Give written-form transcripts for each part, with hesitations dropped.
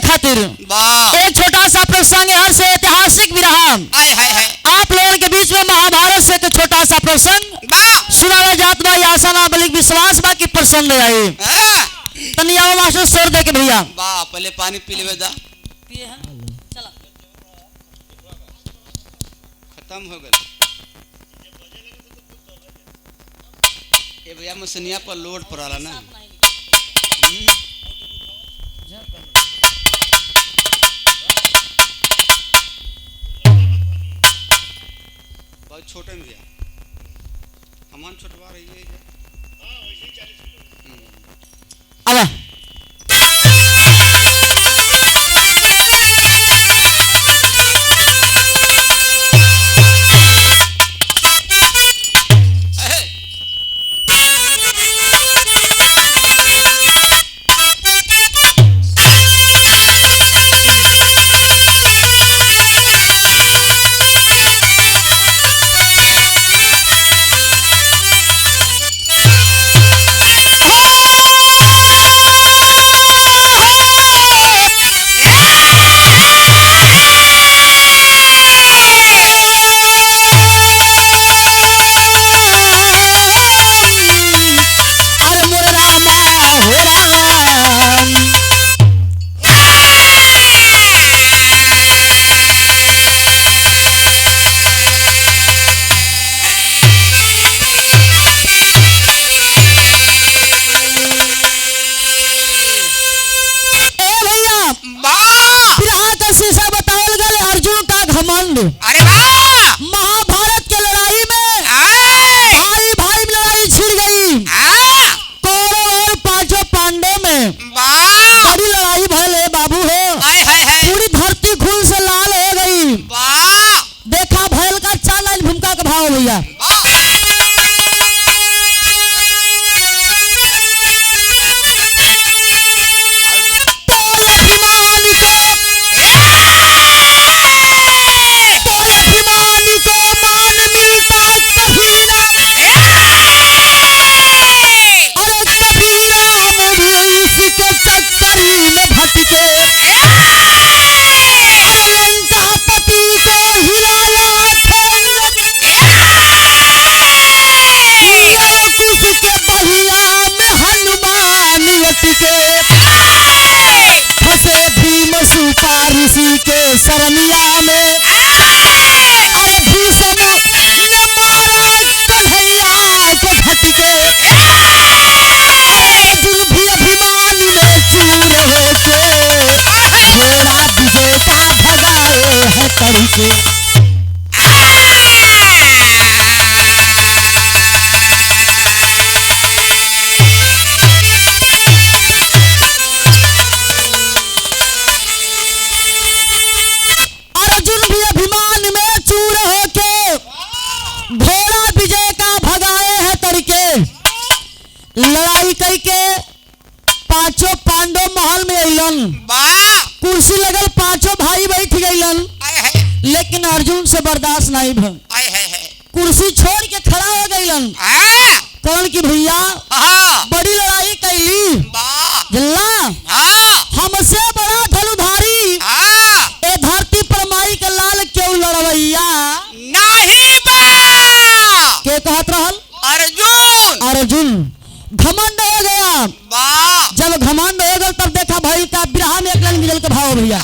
खातिर एक छोटा सा प्रसंग यहाँ से ऐतिहासिक भी रहा। आप लोगों के बीच में महाभारत से एक छोटा सा प्रसंग सुनावा जात बा। आशा ना बलिक विश्वास बा की प्रसन्न आई तनिया मास्टर सोर दे के भैया पहले पानी पी लेवे दा खत्म हो गए। ये भैया मसनिया पर लोड पड़ाला ना बहुत छोटे में भैया हमान छोटवा रही है अब अरे महाभारत के लड़ाई में भाई भाई में लड़ाई छिड़ गई। कौरव और पांचों पांडवों में बड़ी लड़ाई भले बाबू हो। पूरी धरती खून से लाल हो गई। देखा भैल का 4 लाइन भूमिका का भाव भैया। ऋषि के सरनिया में अरे भीषम ने मारा कन्हैया को फटके। अर्जुन भी अभिमान में चूर होके घोड़ा विजय का भगाए है करके। लड़ाई करके पांचों पांडव महल में अइलन। कुर्सी लगल पांचों भाई बैठ गइलन लेकिन अर्जुन से बर्दाश्त नहीं भइल। कुर्सी छोड़ के खड़ा हो गइलन। कहन कि भैया बड़ी लड़ाई कैली जल्ला हमसे बड़ा धनुधारी ए धरती पर माई के लाल क्यों लड़वैया नहीं के कहत रहल अर्जुन घमंड हो गया। जब घमंड हो गया तब देखा भाई का बिरहा में एक लाइन मिलल के भाव भैया।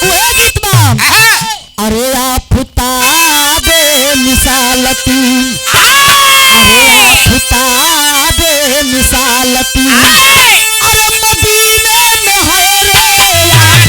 वह गीत बा अरे आप फुताबे मिसालती अरे आप फुताबे मिसालती अरे मदीने में है रे आप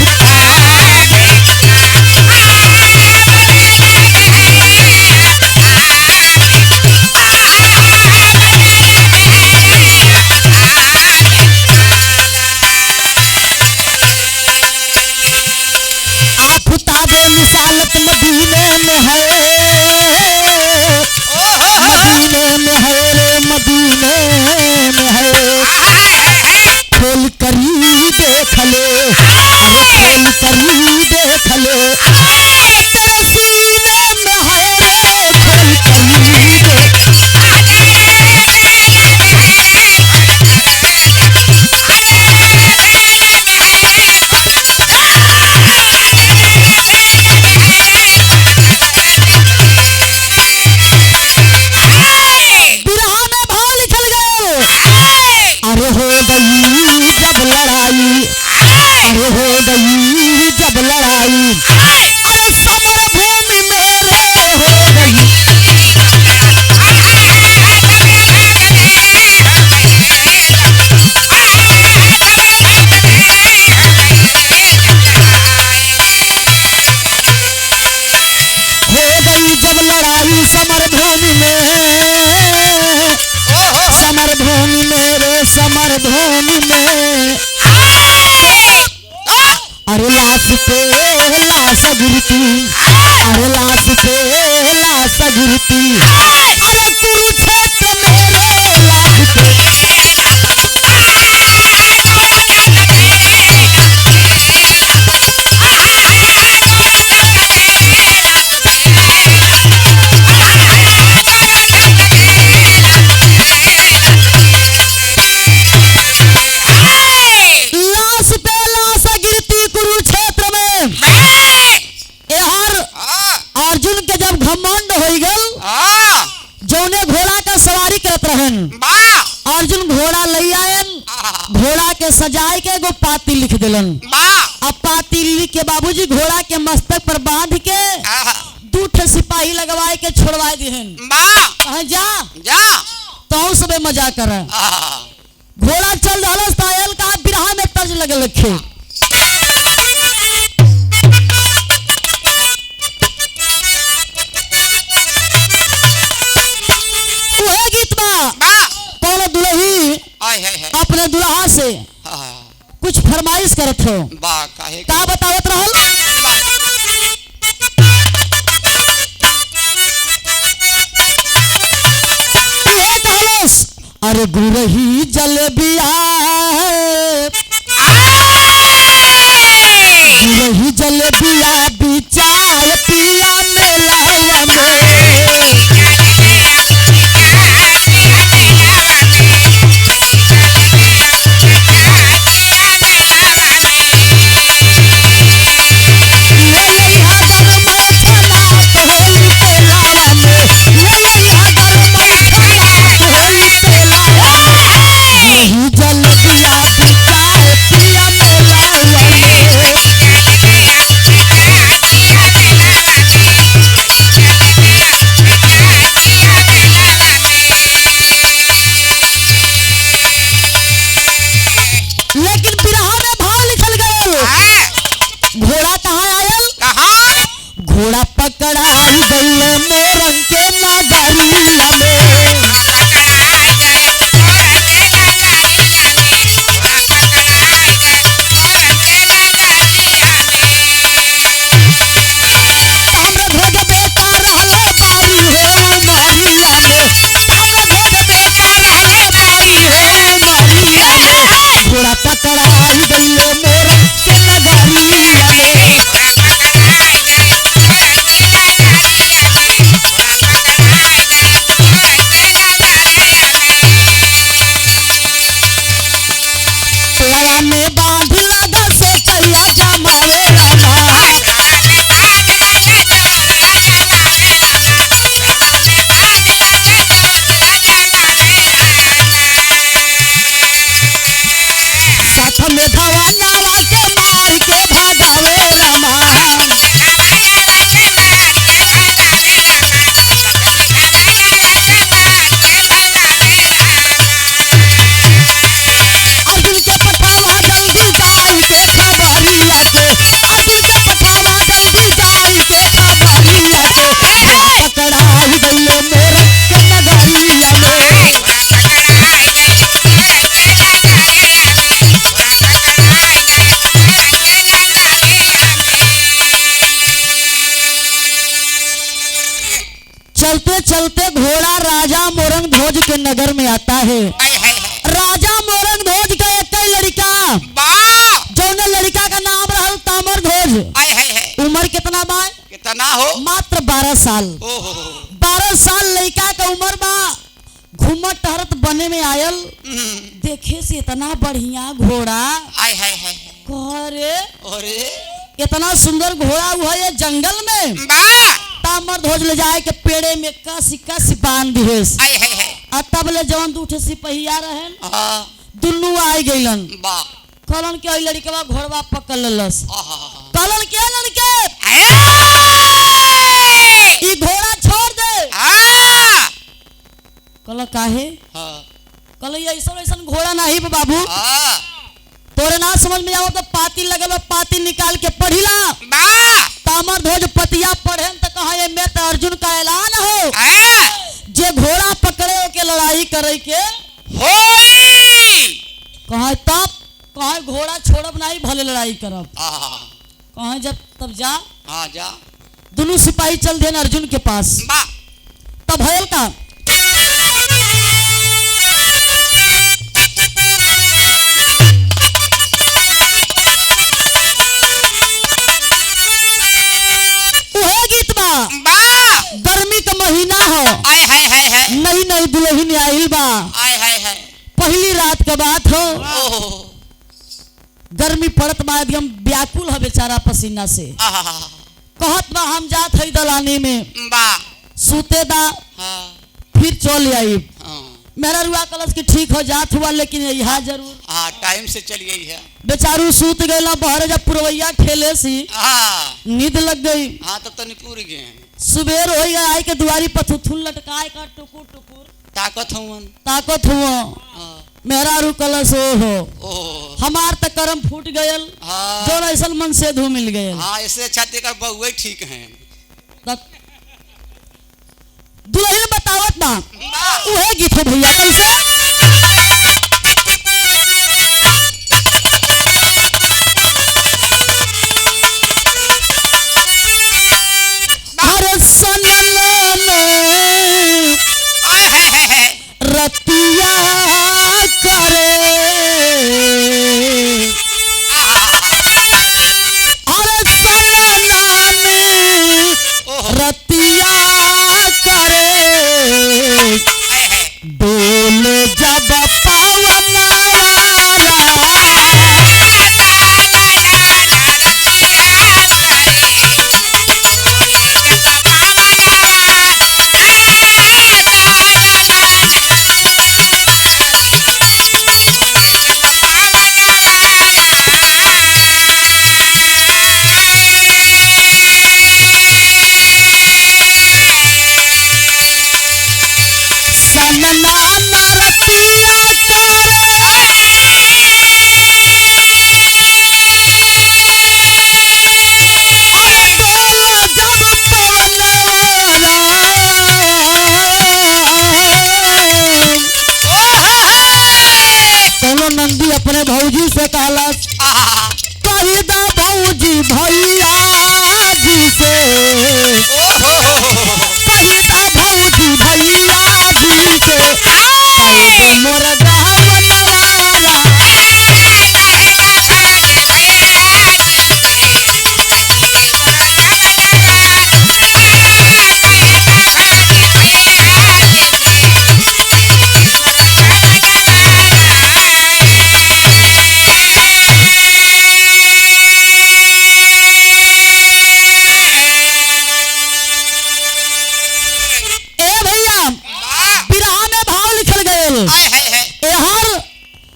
समर भूमि में, समर भूमि में रे समर भूमि में, अरे लाश पे लाश गिरती, अरे लाश पे लाश गिरती, अरे कुरुक्षेत्र मेरे लाश पे। अर्जुन के जब घमंड हो गल, जौने घोड़ा का सवारी करत रहन, अर्जुन घोड़ा ले आयन, घोड़ा के सजाए के एगो पाती लिख दिलन। अब पाती लिख के बाबूजी घोड़ा के मस्तक पर बांध के 2 सिपाही लगवाए के छोड़वा दिहन। जा जा तो सबे मजा कर। घोड़ा चल रहा सायल का बिरहा में तर्ज लगे रखे। अपने दुल्हा से कुछ फरमाइश करत हो, का बतावत रहल। अरे गुरही जलेबिया, गुरही जलेबिया बिचाए पिया मेला में, घोड़ा पकड़ाई गई मोरंग के नगरिया में, हमरा ध्वज बेटा रहले बारी है उमरिया में, हमरा ध्वज बेटा रहले बारी है उमरिया में, घोड़ा पकड़ाई गई मोरंग के नगरिया में। में बांध लगा से कैया जमावे रामा, साथ में भवानावा के मार के भगावे रामा, अर्जुन के पठावा जल्दी जाई के खबरिया से, अर्जुन के पठावा जल्दी जाई के खबरिया से, पकड़ाई गई मोर के नगरिया में। चलते चलते घोड़ा राजा मोरंग ध्वज के नगर में आता है। राजा मोरंग ध्वज का एक लड़का, जौने लड़का का नाम रहल तामर ध्वज। उम्र कितना बा? कितना हो? मात्र 12 साल। 12 साल लड़का का उम्र बा। घूमत टहरत बने में आयल, देखे से इतना बढ़िया घोड़ा, अरे इतना सुंदर घोड़ा हुआ ये जंगल में। तामर ध्वज ले जाए के पेड़े में कस कस बांध दिए, तब ले जवन 2 सिपहिया रहन, दुन्नू आई गइलन। कहलन के लड़का घोड़वा पकड़ लेलस। कहलन के लड़के ई घोड़ा छोड़ दे। कहल काहे? कहल ऐसा ऐसा घोड़ा नहीं बाबू, तोरे ना समझ में आओ तो पाती लगल, पाती निकाल के पढ़िला। तामर ध्वज पतिया पढ़े तो कहा ये मैं तो अर्जुन का ऐलान हो, लड़ाई करब। कहे जब तब जा। हाँ जा। दोनों सिपाही चल देन अर्जुन के पास। तब भयल का गीत बा। गर्मी का महीना हो। नई नई दुल्हन आइल बा। पहली रात के बात हो। गर्मी पड़त बा एकदम व्याकुल है बेचारा पसीना से। कहत बा हम जात है दलानी में सूते दा फिर चल आई। मेरा रुआ कलश की ठीक हो जात हुआ लेकिन यहाँ जरूर टाइम से चली गई है। बेचारू सूत गए बहरे जब पुरवैया खेले सी नींद लग गई। तब तो पूरी गए। सुबेर हो गया आई के दुआरी पर थुथुन लटकाए कर टुकुर टुकुर ताकत हुआ। मेरा रू कलश हो हमार तक कर्म फूट गयल। जो ऐसा मन से धू मिल गए। ऐसे छाती का बहुए ठीक है। दुल्हन बतावत बा उहे गीत हो भैया कैसे। अरे सनल में रतिया करे। अरे सनल में रतिया डोल जब पावन नंदी अपने भौजी से कहलस कही दा भौजी भैया जी से। कही दा भौजी भैया जी से मोर गावन वाला।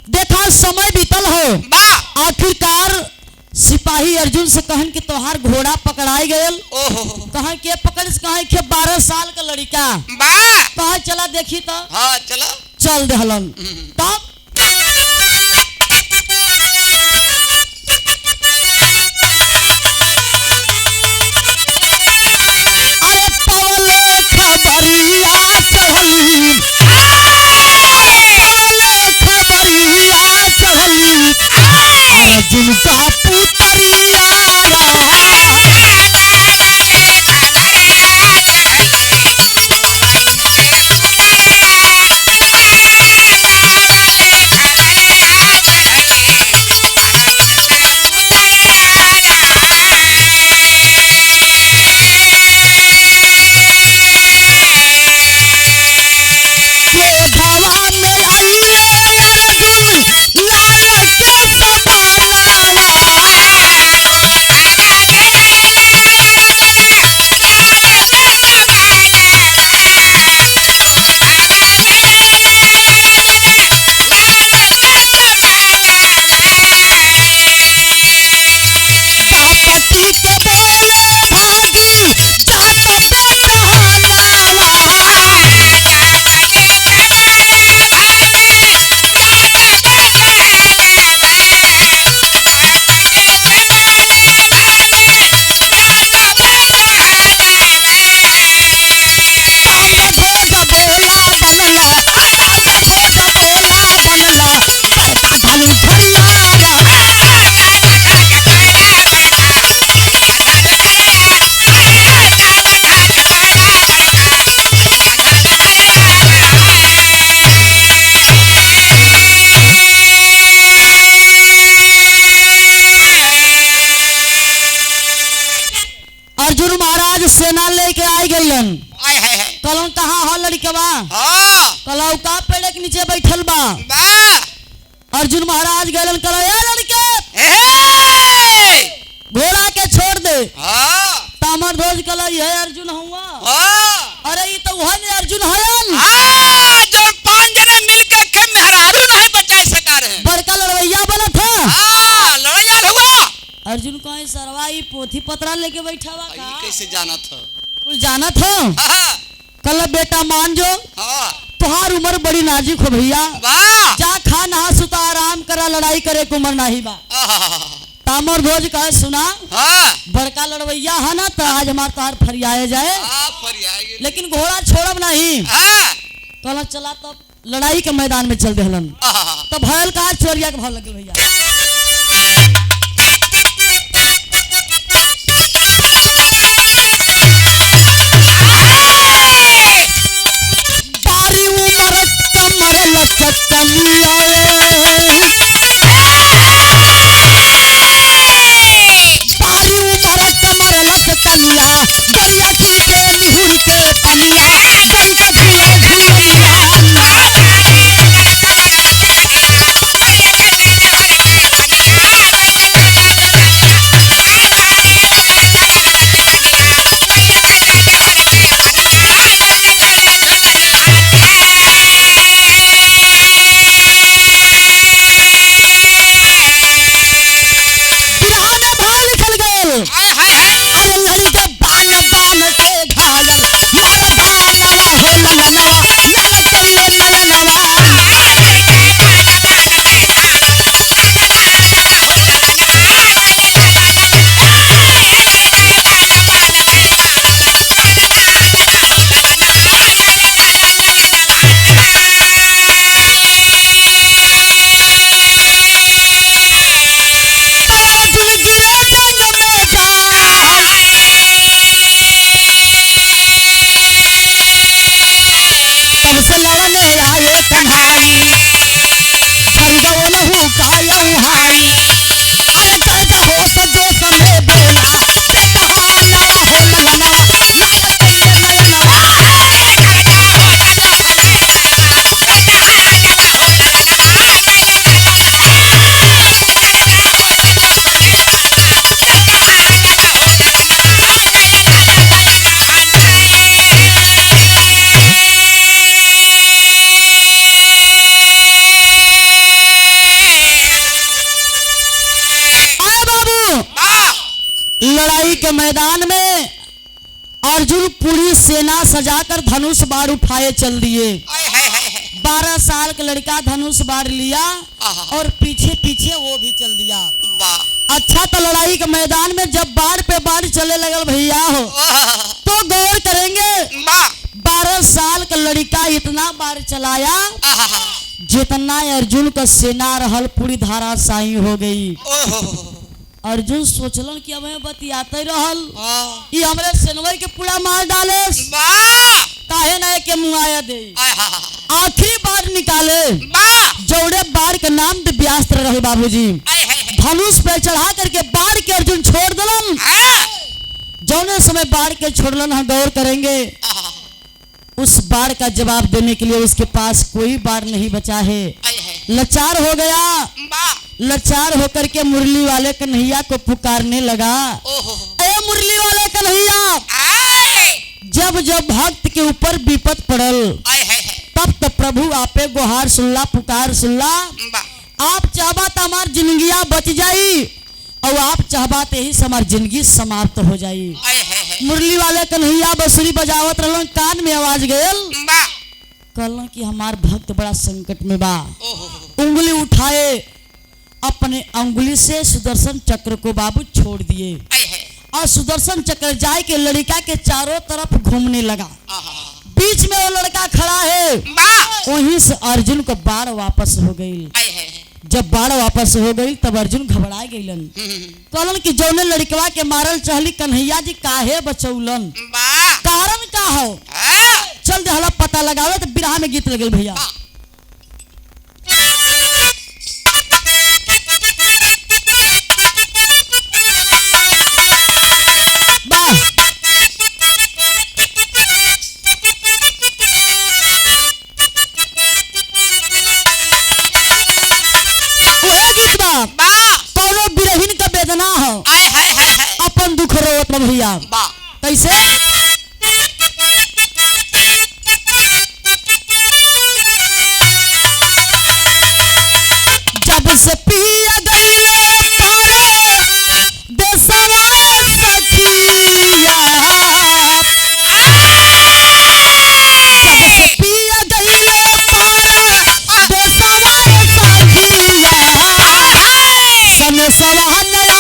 देखा समय बीतल हो। आखिरकार सिपाही अर्जुन से कहन कि तोहार घोड़ा पकड़ाई गयल। कहा के पकड़ कहा के 12 साल का लड़का कहा चला देखी तो। चला चल दहलन। तब अरे पवले खबरिया चढ़ली अर्जुन का पुतरिया। भोज सेना लेके आई गईलन। आय है कहलन कहाँ हो लड़कवा? हाँ कहला का पेड़ के नीचे बैठल बा। बा अर्जुन महाराज गलन करो ए लड़के ए घोड़ा के छोड़ दे। हाँ तामर ध्वज कहला ये अर्जुन हुआ। हाँ अरे ये तो वह अर्जुन हयन हाँ जो 5 जने मिलके के मेहरारू नहीं बचा सका रहे। बड़का लड़वैया बना था। हाँ लड़ाई हुआ। अर्जुन कहीं सरवाई पोथी पत्रा लेके बैठा हुआ ये का? कैसे जाना था? कुछ जाना था। हाँ कल बेटा मान जो हाँ तुहार उम्र बड़ी नाजुक हो भैया। वाह जा खा नहा सुता आराम करा, लड़ाई करे को उम्र नहीं बा। तामर ध्वज कहे सुना हाँ बड़का लड़वैया है ना तो आज हमार तार फरियाए जाए, लेकिन घोड़ा छोड़ब नहीं। कहला चला तब लड़ाई के मैदान में चल देहलन। तो भयल का चोरिया के भाव लगे भैया। बारी उमर कमर लचकलिया बारी उमर कमर लचकलिया दरिया की के निहुर के पनिया गई के धीरे धीरे अरे लड़के बान बान के घायल मारा भालवा हो ललनवा ललकइले नयनवा से लड़ने आए कन्हाई खरीदो नहु कायऊ हारी। अरे गर्ज हो तो जो समय बेला बेटा लवा हो ललनवा ललकइले नयनवा लड़ाई के मैदान में अर्जुन पूरी सेना सजाकर धनुष बाण उठाए चल दिए। 12 साल का लड़का धनुष बाण लिया और पीछे पीछे वो भी चल दिया। अच्छा तो लड़ाई के मैदान में जब बाढ़ पे बाढ़ चले लगल भैया हो तो गौर करेंगे 12 साल का लड़का इतना बाढ़ चलाया जितना अर्जुन का सेना रहल पूरी धाराशाही हो गई। अर्जुन सोचलन कि हमें बतियाते रहल ये हमरे सेनवई के पूरा मार डाले काहे ना के मुआया दे। आखिरी बार निकाले जौड़े बाढ़ के नाम दिव्यास्त्र रहे बाबूजी धनुष पे चढ़ा करके बाढ़ के अर्जुन छोड़ दलन। जौने समय बाढ़ के छोड़लन हम गौर करेंगे उस बाढ़ का जवाब देने के लिए उसके पास कोई बाढ़ नहीं बचा है। लाचार हो गया, लाचार होकर के मुरली वाले कन्हैया को पुकारने लगा। ए मुरली वाले कन्हैया, जब जब भक्त के ऊपर विपत पड़ल तब तो प्रभु आपे गुहार सुनला पुकार सुनला। आप चाहबा तो हमार जिंदगिया बच जाई और आप चाहबा तो यही हमार जिंदगी समाप्त हो जाई। मुरली वाले कन्हैया बंसुरी बजावत रहलन, कान में आवाज गयल कहलन कि हमार भक्त बड़ा संकट में बा। उंगली उठाए अपने अंगुली से सुदर्शन चक्र को बाबू छोड़ दिए और सुदर्शन चक्र जाए के लड़का के चारों तरफ घूमने लगा। बीच में वो लड़का खड़ा है, वहीं से अर्जुन को बाढ़ वापस हो गई। जब बाढ़ वापस हो गई तब अर्जुन घबरा गईलन। कहलन कि जौने लड़कवा के मारल चहली कन्हैया जी काहे बचौलन, कारण का हो? चल दे पता लगावे तो बिरहा में गीत लगल भैया। कैसे जब से पिया गईले पारे देशवा सखिया जब से पिया गईले पारे देशवा सखिया सने सवा नया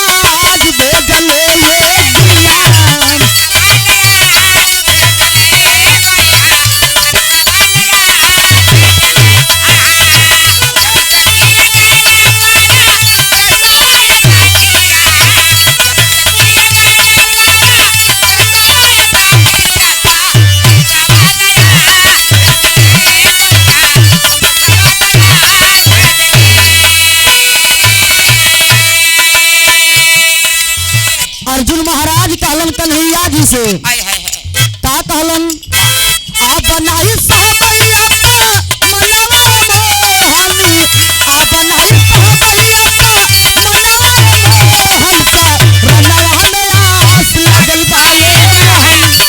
आज भेजले ये दिया अर्जुन महाराज कहलन कन्हैया जी से का कहलन आप बनाई सहबैया का मनवा मोहनी आप बनाई सहबैया का मनवा मोहन का रनवा में आस लागल बाए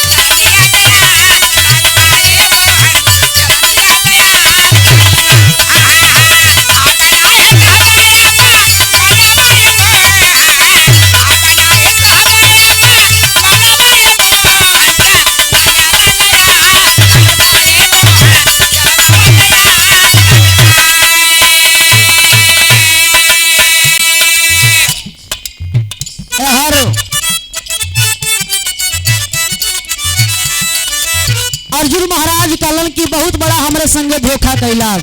अर्जुन महाराज कहलन कि बहुत बड़ा हमरे संगे धोखा कैला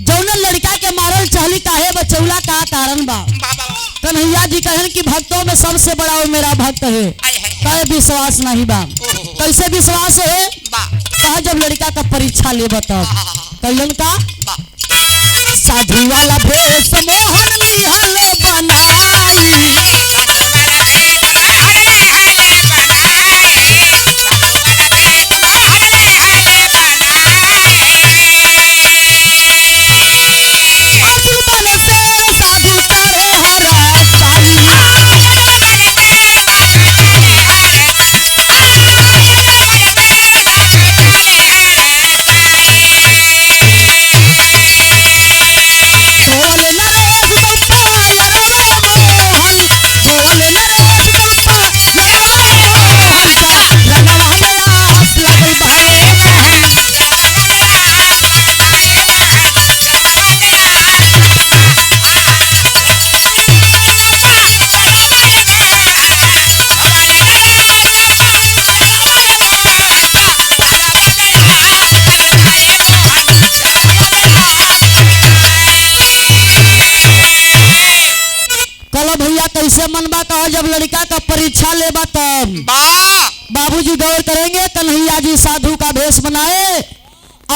जौन लड़का के मारल चाहली काहे बचौला का कारण बा कन्हैया जी कहन कि भक्तों में सबसे बड़ा वो मेरा भक्त है कहे विश्वास नहीं बा कैसे विश्वास है कहा जब लड़का का परीक्षा ले तब कैलन का साधु वाला भेष मोहन निहल बनाई भैया कैसे मनबा कहा जब लड़का का परीक्षा लेबा तब बाबूजी गौर करेंगे कन्हैया जी साधु का भेष बनाए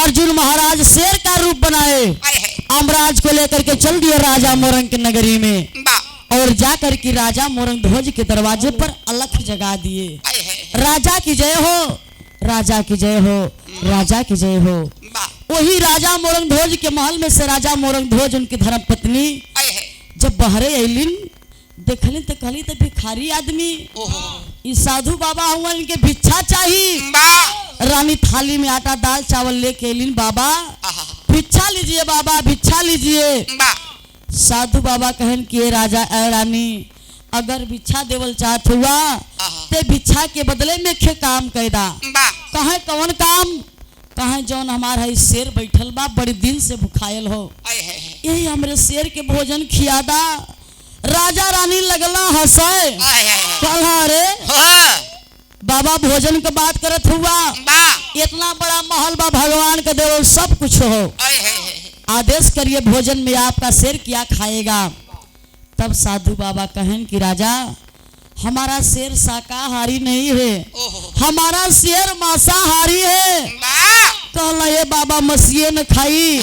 अर्जुन महाराज शेर का रूप बनाए अमराज को लेकर के चल दिए राजा मोरंग की नगरी में और जाकर के राजा मोरंग ध्वज के दरवाजे पर अलख जगा दिए राजा की जय हो राजा की जय हो राजा की जय हो वही राजा मोरंग ध्वज के महल में से राजा मोरंग ध्वज उनकी धर्म पत्नी जब बहरे अलिन देखली तो कहली तो भिखारी आदमी ई साधु बाबा हुआ इनके भिक्षा चाहिए रानी थाली में आटा दाल चावल लेके अलिन बाबा भिक्षा लीजिए बाबा भिक्षा लीजिए साधु बाबा कहन कि राजा रानी अगर भिक्षा देवल चाहत हुआ ते भिक्षा के बदले में खे काम कैदा कहे कौन काम कहे जौन हमारा है शेर बैठल बा बड़ी दिन से भुखायल हो यही हमरे शेर के भोजन खियादा राजा रानी लगला हंसे कहला रे बाबा भोजन के बात करत हुआ इतना बड़ा महल बा भगवान का देवल सब कुछ हो आदेश करिए भोजन में आपका शेर क्या खाएगा तब साधु बाबा कहन कि राजा हमारा शेर शाकाहारी नहीं है हमारा शेर मांसाहारी है कहला ये बाबा मछली न खाई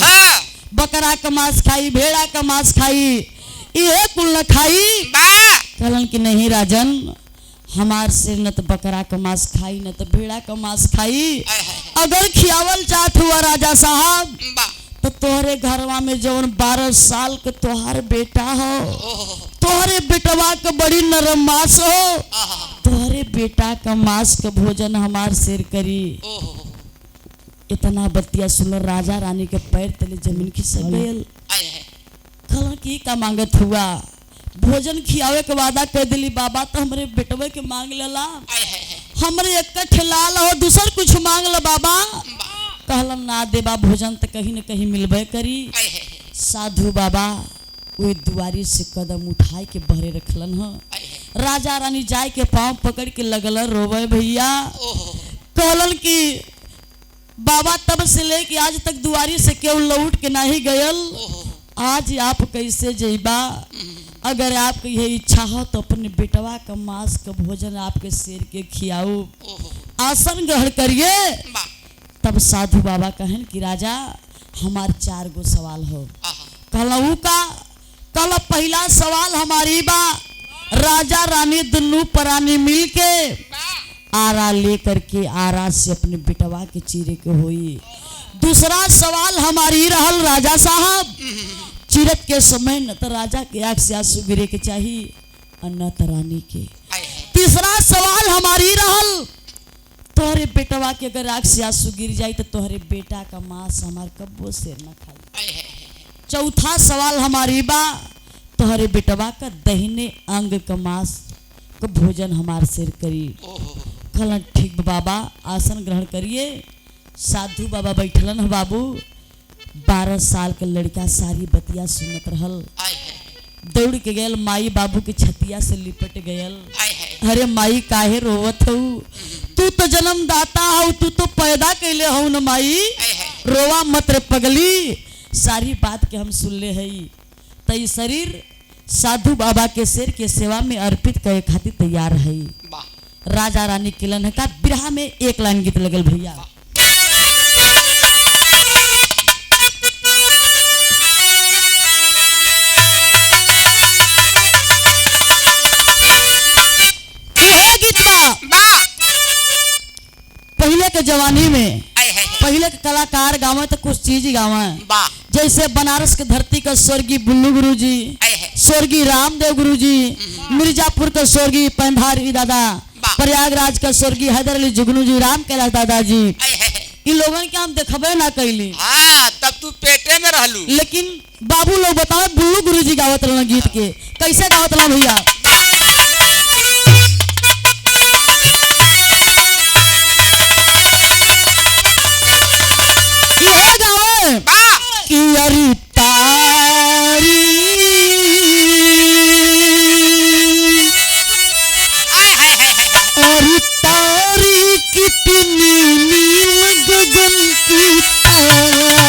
बकरा का मांस खाई भेड़ा का मांस खाई ये कुल न खाई कहलन कि नहीं राजन हमार से न तो बकरा का मांस खाई न तो भेड़ा का मांस खाई अगर खियावल चाहत हुआ राजा साहब तो तोहरे घरवा में जौन 12 साल के तोहार बेटा हो तोहरे बेटवा के बड़ी नरम मांस हो तोहरे बेटा का मांस का भोजन हमार शेर करी। इतना बतिया सुनल राजा रानी के पैर तले जमीन खिसक गयल। कहलन की का मांगत हुआ? भोजन खियावे के वादा कर दिली बाबा, तो हमरे बेटवे के मांग लेला, हमरे एक ठेलाल और दूसर कुछ मांग ल बाबा। कहलन ना देबा, भोजन तो कहीं न कहीं मिलबे करी। साधु बाबा वही दुआरी से कदम उठाए के बहरे रखलन ह। राजा रानी जाए के पांव पकड़ के लगल रोवे भैया। कहलन की बाबा तब से लेके आज तक दुआरी से केवल लौट के नहीं गयल, आज आप कैसे जइबा? अगर आपकी यह इच्छा हो तो अपने बेटवा का मांस का भोजन आपके शेर के खियाओ, आसन ग्रहण करिए। तब साधु बाबा कहन कि राजा हमार 4 गो सवाल हो। कहलू का? कल पहला सवाल हमारी बा, राजा रानी दोनों प्राणी मिल के आरा लेकर के आरा से अपने बेटवा के चीरे के होई। दूसरा सवाल हमारी रहल राजा साहब, चीरत के समय न तो राजा के आंख से आंसू गिरे के चाहिए और न तो रानी के। तीसरा सवाल हमारी रहल, तोहरे बेटवा के अगर आंख से आंसू गिर जाए तो तोहरे बेटा का मांस हमार कब्बो शेर न खाई। चौथा सवाल हमारी बा, तोहरे बेटवा का दहिने अंग का मांस का भोजन हमार शेर करी। कहलन ठीक बाबा, आसन ग्रहण करिए। साधु बाबा बैठलन ह बाबू। 12 साल के लड़का सारी बतिया सुनत रहल। दौड़ के गयल माई बाबू के छतिया से लिपट गयल। अरे माई काहे रोवत हऊ? तू तो जन्मदाता हऊ, तू तो पैदा कैले हऊ न माई, रोवा मत रे पगली। सारी बात के हम सुनले हई। तई शरीर साधु बाबा के शेर के सेवा में अर्पित करे खातिर तैयार हई। राजा रानी किलन का बिरहा में एक लाइन गीत लगल भैया। पहले के जवानी में पहले के कलाकार गावे तो कुछ चीज गावे, जैसे बनारस के धरती का स्वर्गीय बुल्लू गुरु जी, स्वर्गीय रामदेव गुरु जी, मिर्जापुर का स्वर्गीय पंधारी दादा, प्रयागराज का स्वर्गीय हैदर अली जुगनू जी, राम कैलाश दादाजी, इन लोगों के हम देखबे ना कैली। तब तू पेटे में रहलू। लेकिन बाबू लोग बताओ बुल्लू गुरु जी गावत रहना गीत के, कैसे गावत रहना भैया? ये गावे कि अरे तारी अरे तारी कितनी नील गगन की तारे।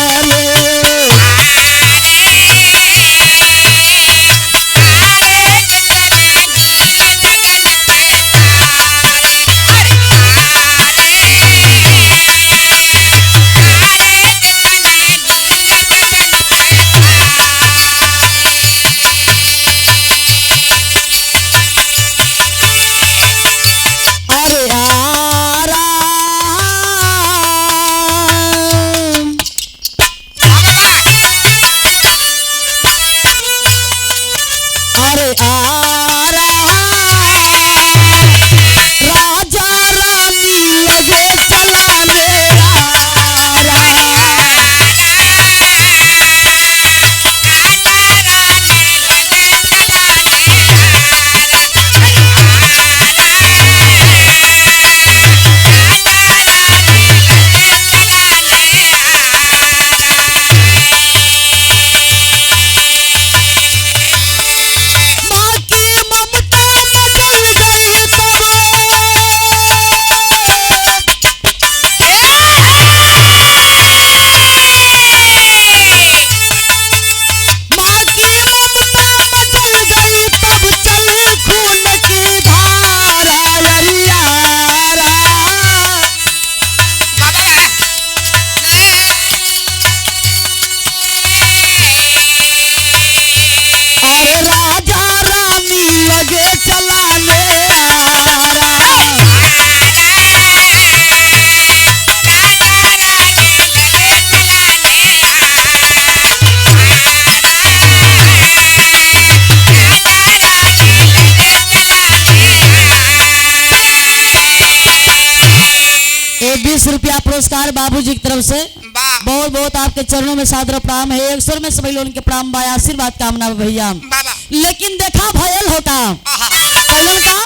रुपया पुरस्कार बाबूजी की तरफ से। वाह बहुत बहुत आपके चरणों में सादर प्रणाम है। एक स्वर में सभी लोगों के प्रणाम बा, आशीर्वाद कामना बा भैया। बाबा लेकिन देखा भयल होता आहा कहलन का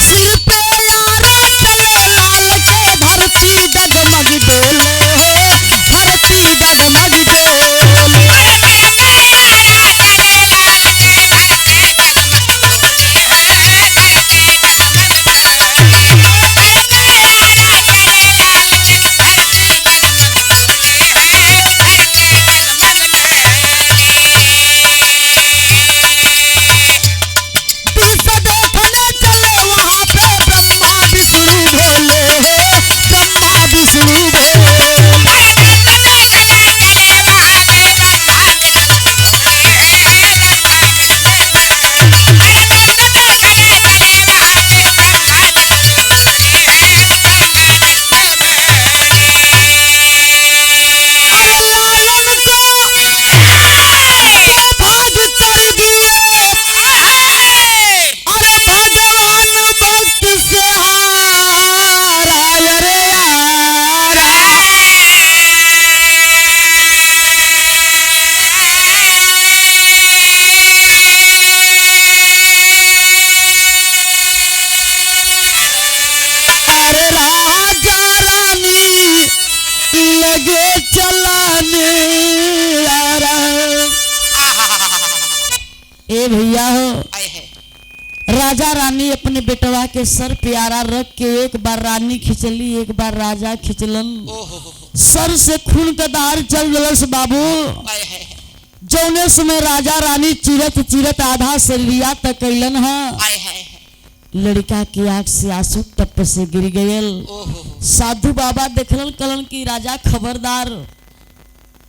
सिर पे यारो चले लाल के धरती डगमग डोले हो, धरती डगमग डोले। दिल से देखने चले वहाँ पे ब्रह्मा विष्णु भोले हो, ब्रह्मा विष्णु भोले। अरे लालन को भाग कर दिए, अरे भगवान भक्त से हारा रे यारा। अरे राजा रानी लगे चलाने यारा। ए भैया हो, आए है राजा रानी अपने बेटवा के सर प्यारा रख के एक बार रानी खिंचली, एक बार राजा खिंचलन। ओहो सर से खून का धार चल जलस बाबू। आए है जौने समय राजा रानी चिरत चिरत आधा शरीरिया तक कैलन है। आए है लड़का की आंख से आंसू टप से गिर गयल। ओहो साधु बाबा देखलन कलन की राजा खबरदार,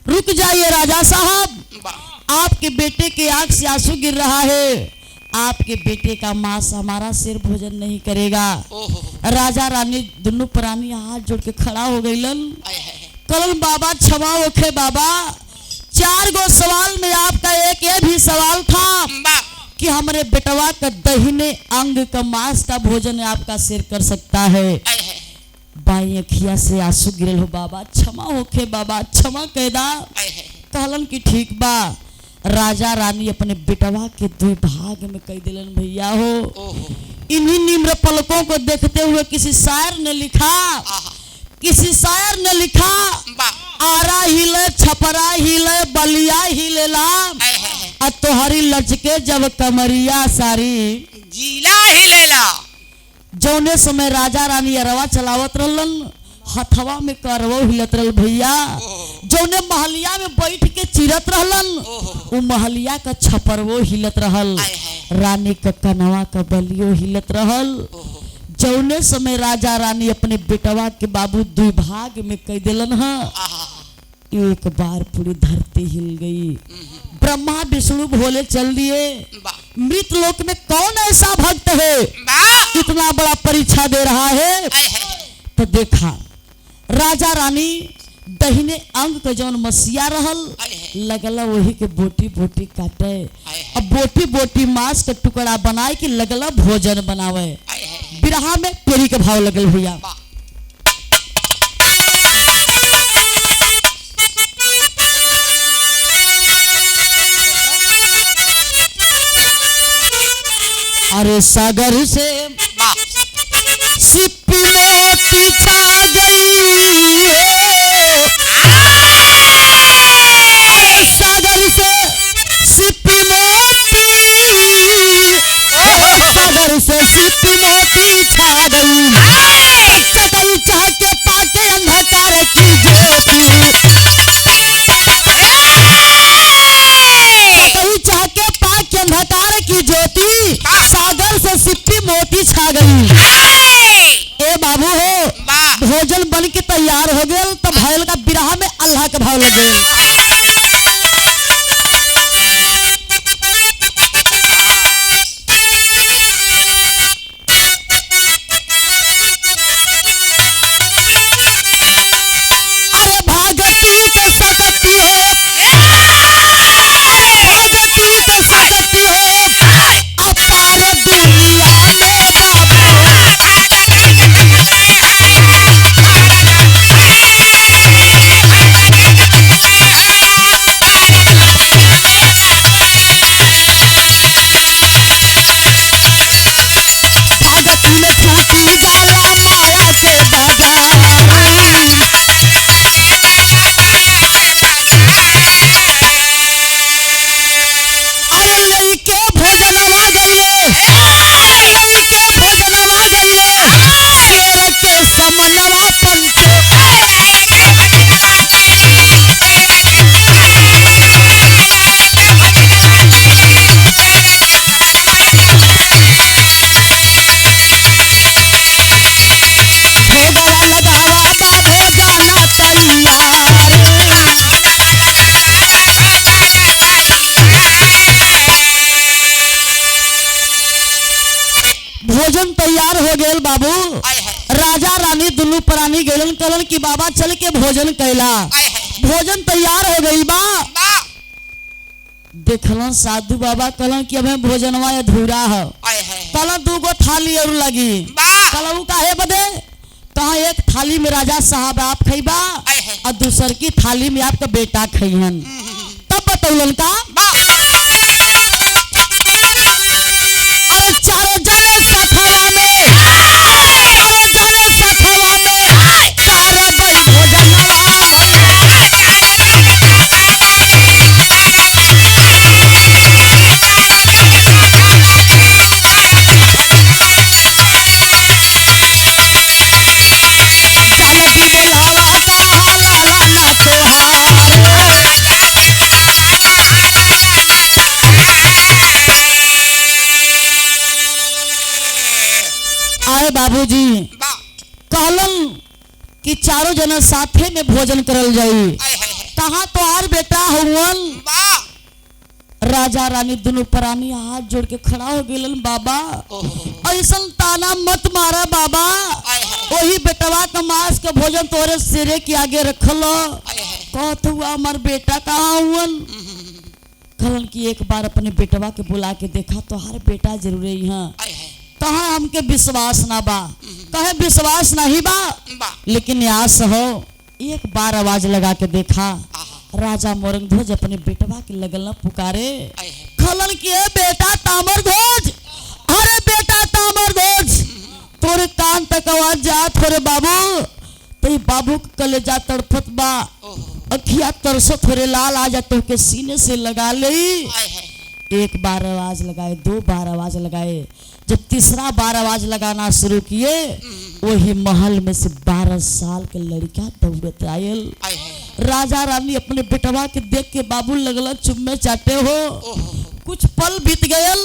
रुक जाइए राजा साहब, वाह आपके बेटे के आंख से आंसू गिर रहा है। आपके बेटे का मांस हमारा सिर भोजन नहीं करेगा। ओहो राजा रानी दोनों प्राणी हाथ जोड़ के खड़ा हो गईलन। आए है कलन बाबा क्षमा होखे बाबा, 4 गो सवाल में आपका एक ये भी सवाल था वाह कि हमारे बेटवा का दहिने अंग का मांस का भोजन आपका सिर कर सकता है। आए है बाई अखिया से आंसू गिरल हो बाबा, क्षमा होखे बाबा, क्षमा कैदा। आए है कहलन की ठीक बा। राजा रानी अपने बेटवा के 2 भाग में कह दिलन भैया हो। ओहो इन्हीं निम्र पलकों को देखते हुए किसी शायर ने लिखा, आहा किसी शायर ने लिखा, वाह आरा हिले छपरा हिले बलिया हिलेला, आए है और तोहरी लचके जब कमरिया सारी। जिला हिलेला जौने समय राजा रानी अरवा चलावत रहलन, हथवा में करवो हिलत रहल भैया। जौने महलिया में बैठ के चिरत रहलन, ओहो उ महलिया का छपरवो हिलत रहल, आए है रानी का कनवा का बलियो हिलत रहल। ओहो जौने समय राजा रानी अपने बेटवा के बाबू 2 भाग में कह दिलन है। आहा एक बार पूरी धरती हिल गई। ब्रह्मा विष्णु भोले चल दिए। वाह मृत लोक में कौन ऐसा भक्त है वाह इतना बड़ा परीक्षा दे रहा है। आए है तो देखा राजा रानी दहिने अंग के जौन मसिया रहल, आए है लगला वही के बोटी बोटी काटे। आए है अब बोटी बोटी मांस के टुकड़ा बनाए कि लगला भोजन बनावे। आए है बिरहा में पेरी के भाव लगल भैया। वाह अरे सागर से वाह सिप्पी मोती छा गई हो। अरे सागर से सिप्पी मोती, सागर से सिप्पी मोती छा गई। चटई चाह के पाके अंधकार की ज्योति, चटई चाह के पाके अंधकार की ज्योति, सागर से सिप्पी मोती छा गई। ए बाबू हो, वाह भोजन बन के तैयार हो गए तो भैल का बिरहा में अल्लाह के भाव लगे। अरे भागती तो सकती हो, कहलन कि बाबा चल के भोजन कैला। भोजन तैयार हो गई बा। देखलन साधु बाबा कहलन कि अबे भोजनवा अधूरा है। कहलन 2 गो थाली और लगी। कहलन काहे बदे? कहा एक थाली में राजा साहब आप खइबा और दूसर की थाली में आपका बेटा खइहन। तब बतौलन का अरे चारों जने सखवा में, अरे जने सखवा में तारे बई भोजनवा। जानकी बुलावा कहा लाला ना तोहार। आए बाबूजी कहलन कि चारों जना साथे में भोजन करल जाई। कहा तोहार बेटा हुवन? राजा रानी दोनों प्राणी हाथ जोड़ के खड़ा हो गइलन। बाबा ऐसा ताना मत मारा बाबा, वही बेटवा का मांस का भोजन तोरे सिरे के आगे रखल। कहत हुआ हमार बेटा कहाँ हुवन? कहलन कि एक बार अपने बेटवा के बुला के देखा, तोहार बेटा जरूर यहाँ। कहा हमके विश्वास ना बा। कहे विश्वास नहीं बा लेकिन आस हो। एक बार आवाज लगा के देखा, राजा मोरंगध्वज अपने बेटवा के लगल पुकारे। कहलन कि बेटा ताम्रध्वज, अरे बेटा ताम्रध्वज, तोरे कान तक आवाज जा थोरे बाबू। तो बाबू के कलेजा तड़फत बा, अखिया तरसत थोरे लाल आ जा तो के सीने से लगा ले। एक बार आवाज लगाए, 2 बार आवाज लगाए, जब तीसरा बार आवाज लगाना शुरू किए वही महल में से 12 साल के लड़का दौड़त आयल। राजा रानी अपने बेटवा के देख के बाबू लगल चुम्मे चाटे हो। कुछ पल बीत गयल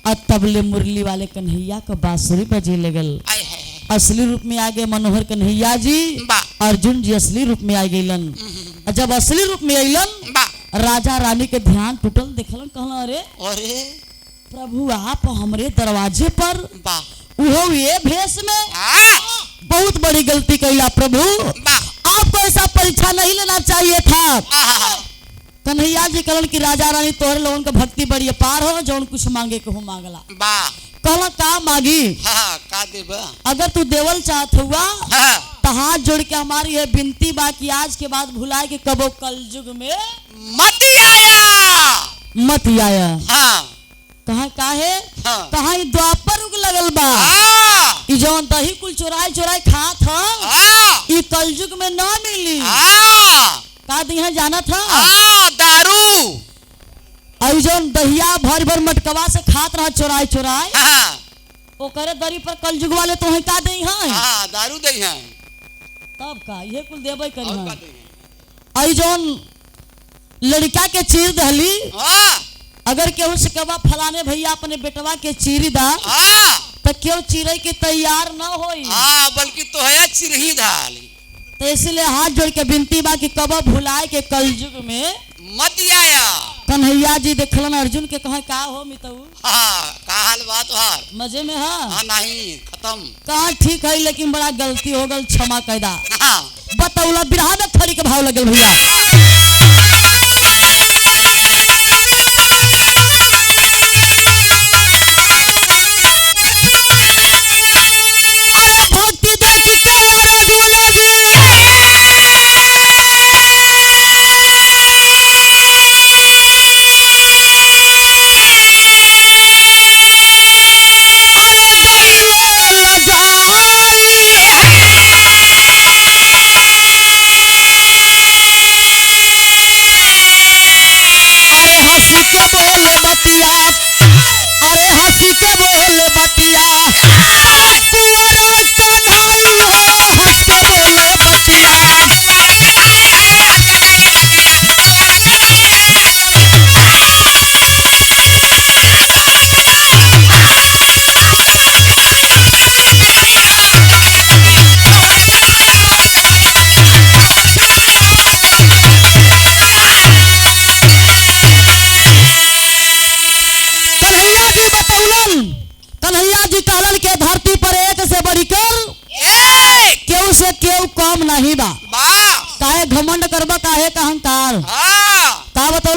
और तबले मुरली वाले कन्हैया का बांसुरी बजे लगल। असली रूप में आ गए मनोहर कन्हैया जी, अर्जुन जी असली रूप में आ गइलन। जब असली रूप में अइलन राजा रानी के ध्यान टूटल। देखलन कहला अरे प्रभु आप हमरे दरवाजे पर वो ये भेष में, बहुत बड़ी गलती कैला प्रभु, आपको ऐसा परीक्षा नहीं लेना चाहिए था। कन्हैया जी कहलन कि राजा रानी तोहरे लोगन का भक्ति बड़ी अपार हो, जौन कुछ मांगे के हो मांगला। कहला का मांगी? का देबा? अगर तू देवल चाहत हुआ तो हाथ जोड़ के हमारी ये विनती बा कि आज के बाद भुलाए के कबो कलयुग में मत आया। मत आया। कहा काहे? कहा द्वापर युग लगल बा, ई जौन दही कुल चोराई चोराई खात ह ई कलयुग में ना मिली। का दिया जाना था? दारू। और जौन दहिया भर भर मटकवा से खात रहा चोराई चोराई, ओकरे दरी पर कलयुग वाले तो का दे हैं? दारू दे हैं। तब का ये कुल देबे करी हैं। और जौन लड़का के चीर दहली, अगर केहू से कबा फलाने भैया अपने बेटवा के चीरी दा तो क्यों चिरे के तैयार न होई, बल्कि तो है चिरही धाली। तो इसलिए हाथ जोड़ के विनती बा कि कबा भुलाए के कलयुग में मत आया। कन्हैया जी देखलन अर्जुन के कहा का हो मितऊ? का हाल बात हार? मजे में है? नहीं खत्म। कहा ठीक है लेकिन बड़ा गलती हो गल, क्षमा कैदा। बतौला बिरहा में खड़ी के भाव लगल भैया।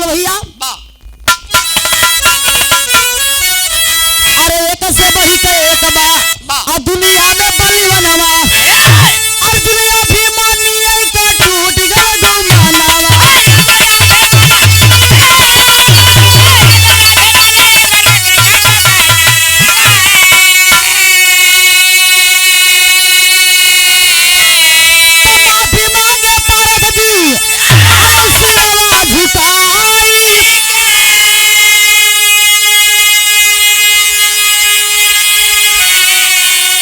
भैया वाह अरे एक से बढ़ी के एक बा वाह और दुनिया में बलवनवा और दुनिया भी मानिए के टूट गए गुमानवा माफी मांगे पारस जी सिरवा झुकाई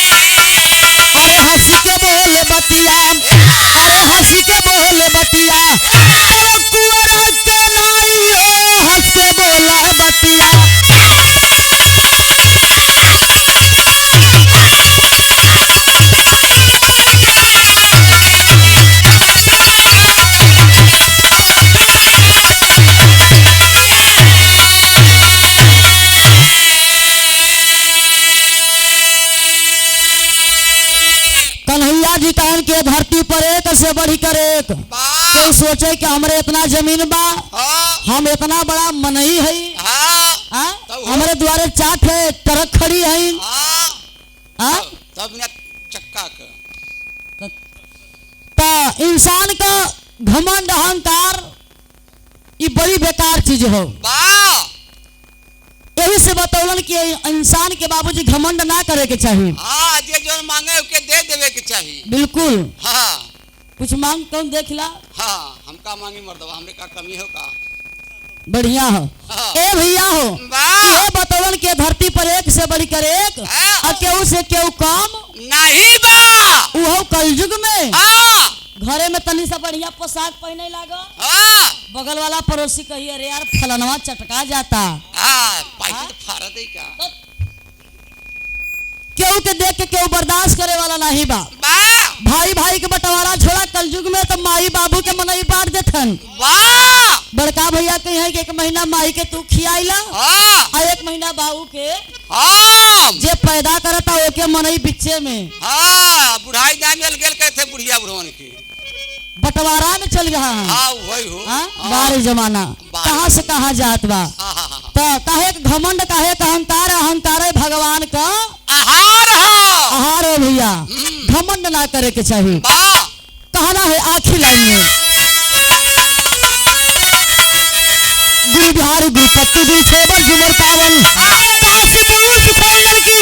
अरे हंस के बोले बतिया अरे हंस के बोले बतिया अरे कुंवर के नाई हो हंस के बोला बतिया कन्हैया जी कहन के धरती पर एक से बढ़ी कर एक वाह कोई सोचे कि हमरे इतना जमीन बा हाँ हम इतना बड़ा मनई है हाँ हाँ? तब हमारे द्वारे चाट है ट्रक खड़ी है हाँ हाँ? तब बिना चक्का का तो इंसान का घमंड अहंकार ये बड़ी बेकार चीज हो वाह यही से बतौलन कि इंसान के बाबूजी घमंड ना करे के चाहिए हाँ जे जो मांगे ओके दे देवे के चाहिए बिल्कुल हाँ कुछ मांग कौन देख ला हाँ हमका मांगी मर्दवा हमरे का कमी हो का बढ़िया हो हाँ। ए भैया हो वाह ये बतौलन के धरती पर एक से बढ़ी कर एक हाँ। और केहू से केहू कम नहीं बा उहो कलयुग में हाँ घरे में तनी सा बढ़िया पोशाक पहने लागो हाँ बगल वाला पड़ोसी कही अरे यार फलनवा चटका जाता हाँ पैसे तो फाड़ा दे का केहू के देख के केहू बर्दाश्त करे वाला नहीं बा वाह भाई भाई के बंटवारा छोड़ा कलयुग में तो माई बाबू के मनई बांट देथन वाह बड़का भैया कही है कि एक महीना माई के तू खियाइला हाँ और एक महीना बाबू के हाँ जे पैदा करता ओके मनई बिच्चे में हाँ बुढ़ाई दाम जल गेल कहते बुढ़िया बुढ़वन की बंटवारा में चल रहा है हाँ वही हो हाँ? बारी जमाना बारी। कहाँ से कहाँ जात बा हाँ हाँ हाँ तो काहे के घमंड काहे का अहंकार अहंकार है भगवान का आहार हो आहार है भैया घमंड ना करे के चाहिए वाह कहना है आखिरी लाइन में गुरु बिहार गुरु पत्तू दिल से झुमर पावन कहाँ से पुरुष लड़की